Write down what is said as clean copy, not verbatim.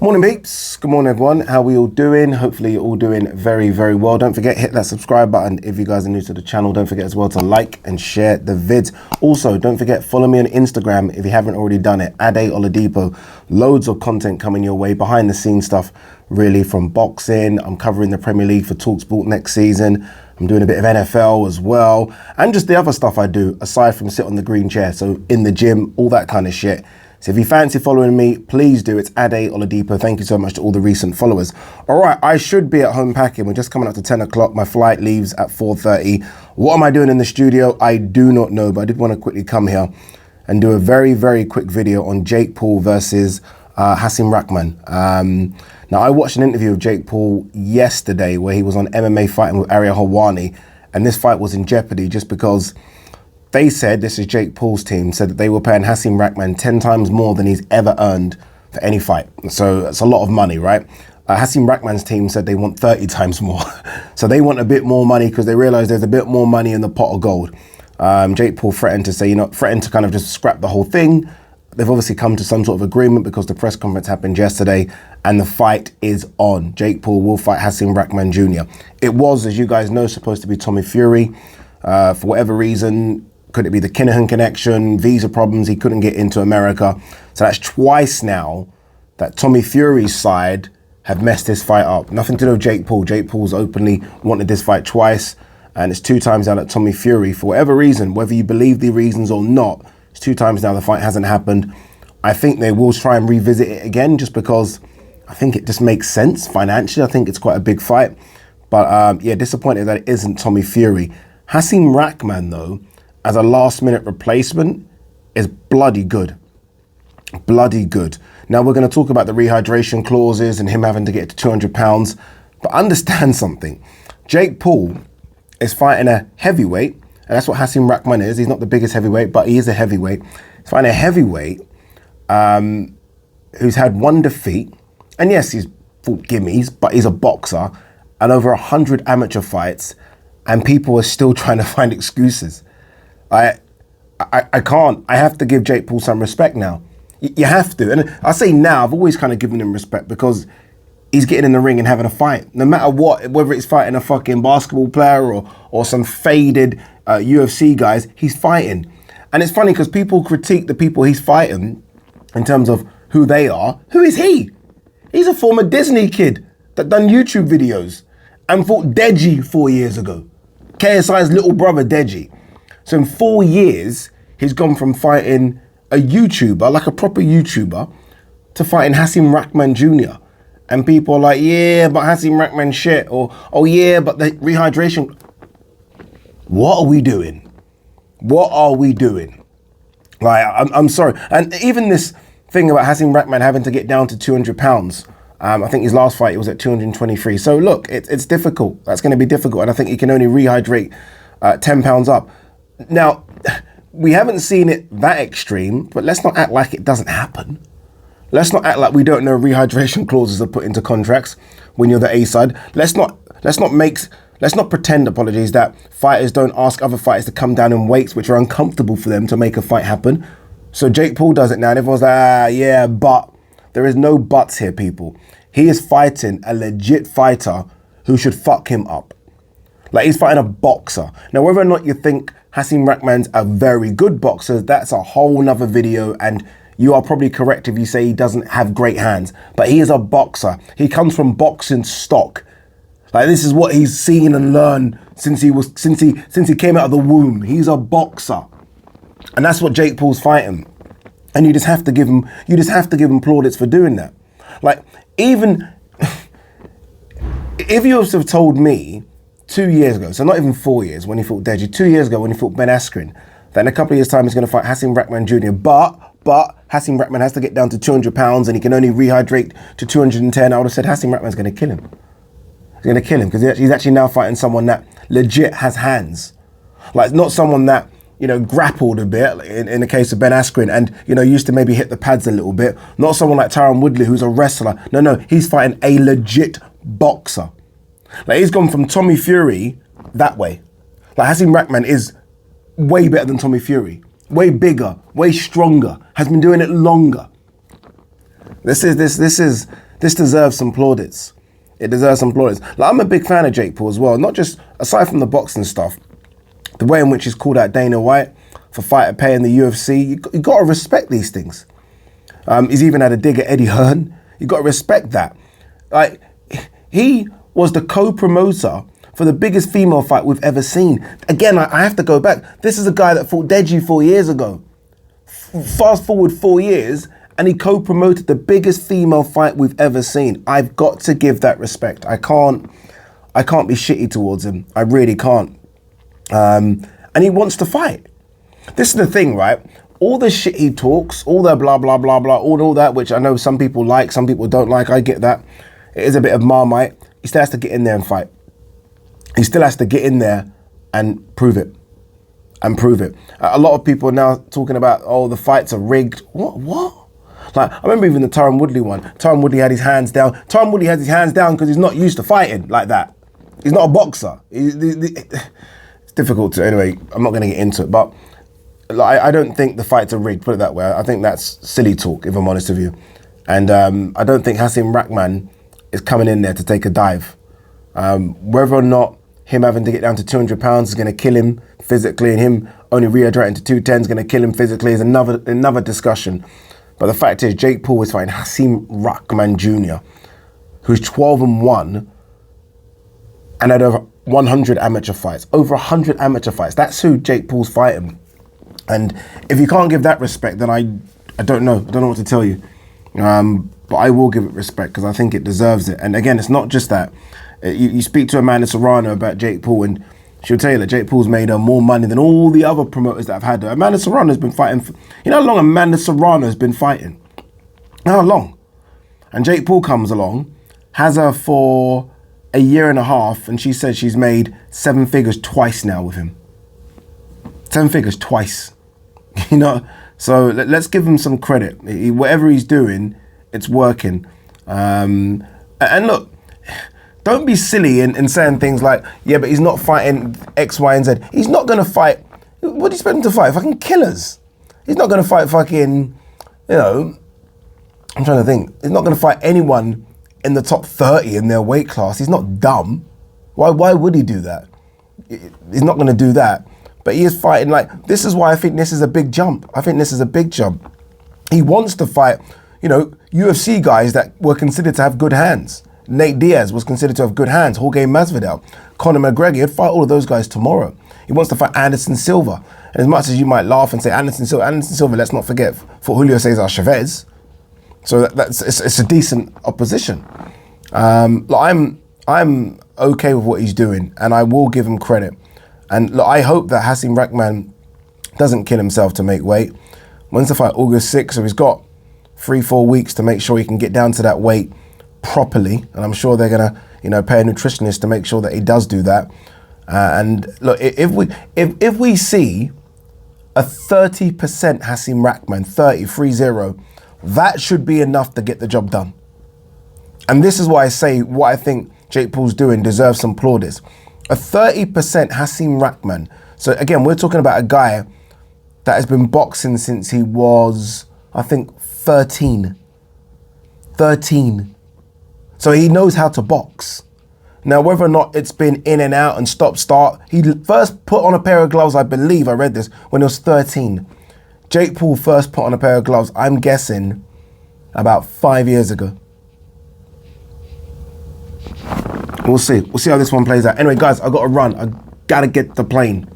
Morning peeps, good morning everyone, how are we all doing? Hopefully you're all doing very well. Don't forget, hit that subscribe button if you guys are new to the channel. Don't forget as well to like and share the vids. Also, don't forget, follow me on Instagram if you haven't already done it, @OLADIPO. Loads of content coming your way, behind the scenes stuff really, from boxing. I'm covering the Premier League for TalkSport next season. I'm doing a bit of NFL as well, and just the other stuff I do aside from sit on the green chair. So in the gym, all that kind of shit. So if you fancy following me, please do. It's @OLADIPO. Thank you so much to all the recent followers. All right, I should be at home packing. We're just coming up to 10 o'clock. My flight leaves at 4:30. What am I doing in the studio? I do not know, but I did want to quickly come here and do a very quick video on Jake Paul versus Rashman. Now, I watched an interview of Jake Paul yesterday where he was on MMA fighting with Ariel Helwani, and this fight was in jeopardy just because they said, this is Jake Paul's team, said that they were paying Rashman 10 times more than he's ever earned for any fight. So it's a lot of money, right? Rashman's team said they want 30 times more. So they want a bit more money because they realize there's a bit more money in the pot of gold. Jake Paul threatened to say, threatened to kind of just scrap the whole thing. They've obviously come to some sort of agreement because the press conference happened yesterday and the fight is on. Jake Paul will fight Rashman Jr. It was, as you guys know, supposed to be Tommy Fury. For whatever reason, could it be the Kinahan connection, visa problems, he couldn't get into America. So that's twice now that Tommy Fury's side have messed this fight up. Nothing to do with Jake Paul. Jake Paul's openly wanted this fight twice, and it's 2 times now that Tommy Fury, for whatever reason, whether you believe the reasons or not, it's 2 times now the fight hasn't happened. I think they will try and revisit it again just because I think it just makes sense financially. I think it's quite a big fight. But yeah, disappointed that it isn't Tommy Fury. Rashman, though, as a last-minute replacement, is bloody good. Bloody good. Now, we're going to talk about the rehydration clauses and him having to get to 200 pounds. But understand something. Jake Paul is fighting a heavyweight, and that's what Rashman is. He's not the biggest heavyweight, but he is a heavyweight. He's fighting a heavyweight who's had 1 defeat. And yes, he's fought gimmies, but he's a boxer. And over 100 amateur fights, and people are still trying to find excuses. I can't. I have to give Jake Paul some respect now. You have to. And I say now, I've always kind of given him respect because he's getting in the ring and having a fight. No matter what, whether it's fighting a fucking basketball player or some faded UFC guys, he's fighting. And it's funny because people critique the people he's fighting in terms of who they are. Who is he? He's a former Disney kid that done YouTube videos and fought Deji 4 years ago. KSI's little brother, Deji. So in 4 years, he's gone from fighting a YouTuber, like a proper YouTuber, to fighting Rashman Jr. And people are like, yeah, but Rashman shit. Or, oh yeah, but the rehydration. What are we doing? What are we doing? Like, I'm sorry. And even this thing about Rashman having to get down to 200 pounds. I think his last fight, it was at 223. So look, it's difficult. That's going to be difficult. And I think he can only rehydrate 10 pounds up. Now, we haven't seen it that extreme, but let's not act like it doesn't happen. Let's not act like we don't know rehydration clauses are put into contracts when you're the A side. Let's not pretend, apologies, that fighters don't ask other fighters to come down in weights which are uncomfortable for them to make a fight happen. So Jake Paul does it now, and everyone's like, yeah, but there is no buts here, people. He is fighting a legit fighter who should fuck him up. Like, he's fighting a boxer. Now, whether or not you think Rashman's a very good boxer, that's a whole nother video, and you are probably correct if you say he doesn't have great hands. But he is a boxer. He comes from boxing stock. Like, this is what he's seen and learned since he came out of the womb. He's a boxer. And that's what Jake Paul's fighting. And you just have to give him plaudits for doing that. Like, even if you have told me 2 years ago, so not even 4 years, when he fought Deji, 2 years ago when he fought Ben Askren, that in a couple of years' time he's going to fight Rashman Jr. But Rashman has to get down to 200 pounds and he can only rehydrate to 210. I would have said Rashman's going to kill him. He's going to kill him because he's actually now fighting someone that legit has hands. Like, not someone that, grappled a bit in the case of Ben Askren and, used to maybe hit the pads a little bit. Not someone like Tyron Woodley who's a wrestler. No, he's fighting a legit boxer. Like, he's gone from Tommy Fury that way. Like, Rashman is way better than Tommy Fury. Way bigger, way stronger, has been doing it longer. This is This deserves some plaudits. It deserves some plaudits. Like, I'm a big fan of Jake Paul as well. Not just, aside from the boxing stuff, the way in which he's called out Dana White for fighter pay in the UFC, you got to respect these things. He's even had a dig at Eddie Hearn. You got to respect that. Like, he was the co-promoter for the biggest female fight we've ever seen. Again, I have to go back. This is a guy that fought Deji 4 years ago. Fast forward 4 years, and he co-promoted the biggest female fight we've ever seen. I've got to give that respect. I can't be shitty towards him. I really can't. And he wants to fight. This is the thing, right? All the shit he talks, all the blah, blah, blah, blah, all that, which I know some people like, some people don't like. I get that. It is a bit of Marmite. He still has to get in there and fight. He still has to get in there and prove it. A lot of people are now talking about, oh, the fights are rigged. What? Like, I remember even the Tyron Woodley one. Tyron Woodley had his hands down. Tyron Woodley has his hands down because he's not used to fighting like that. He's not a boxer. It's difficult to, anyway, I'm not going to get into it. But like, I don't think the fights are rigged, put it that way. I think that's silly talk, if I'm honest with you. And I don't think vsrachman is coming in there to take a dive. Whether or not him having to get down to 200 pounds is going to kill him physically, and him only rehydrating to 210 is going to kill him physically is another discussion. But the fact is, Jake Paul is fighting vsrachman Jr., who's 12-1 and had over 100 amateur fights. Over 100 amateur fights. That's who Jake Paul's fighting. And if you can't give that respect, then I don't know. I don't know what to tell you. But I will give it respect because I think it deserves it. And again, it's not just that. You speak to Amanda Serrano about Jake Paul, and she'll tell you that Jake Paul's made her more money than all the other promoters that have had her. Amanda Serrano's been fighting. You know how long Amanda Serrano's been fighting? How long? And Jake Paul comes along, has her for a year and a half, and she said she's made 7 figures twice now with him. 7 figures twice. You know? So let's give him some credit. Whatever he's doing, it's working. And look, don't be silly in saying things like, yeah, but he's not fighting X, Y, and Z. He's not going to fight. What do you expect him to fight? Fucking killers. He's not going to fight fucking, you know, I'm trying to think. He's not going to fight anyone in the top 30 in their weight class. He's not dumb. Why would he do that? He's not going to do that. But he is fighting like, this is why I think this is a big jump. I think this is a big jump. He wants to fight, you know, UFC guys that were considered to have good hands. Nate Diaz was considered to have good hands. Jorge Masvidal, Conor McGregor. He'd fight all of those guys tomorrow. He wants to fight Anderson Silva. And as much as you might laugh and say Anderson Silva, let's not forget, for Julio Cesar Chavez. So it's a decent opposition. I'm okay with what he's doing, and I will give him credit. And look, I hope that vsrachman doesn't kill himself to make weight. When's the fight? August 6th. So he's got 3-4 weeks to make sure he can get down to that weight properly. And I'm sure they're gonna, you know, pay a nutritionist to make sure that he does do that. And look, if we see a 30% vsrachman, 30, that should be enough to get the job done. And this is why I say what I think Jake Paul's doing deserves some plaudits. A 30% vsrachman. So again, we're talking about a guy that has been boxing since he was, I think, 13. 13. So he knows how to box. Now, whether or not it's been in and out and stop-start, he first put on a pair of gloves, I believe, I read this, when he was 13. Jake Paul first put on a pair of gloves, I'm guessing, about 5 years ago. We'll see. We'll see how this one plays out. Anyway, guys, I've got to run. I got to get the plane.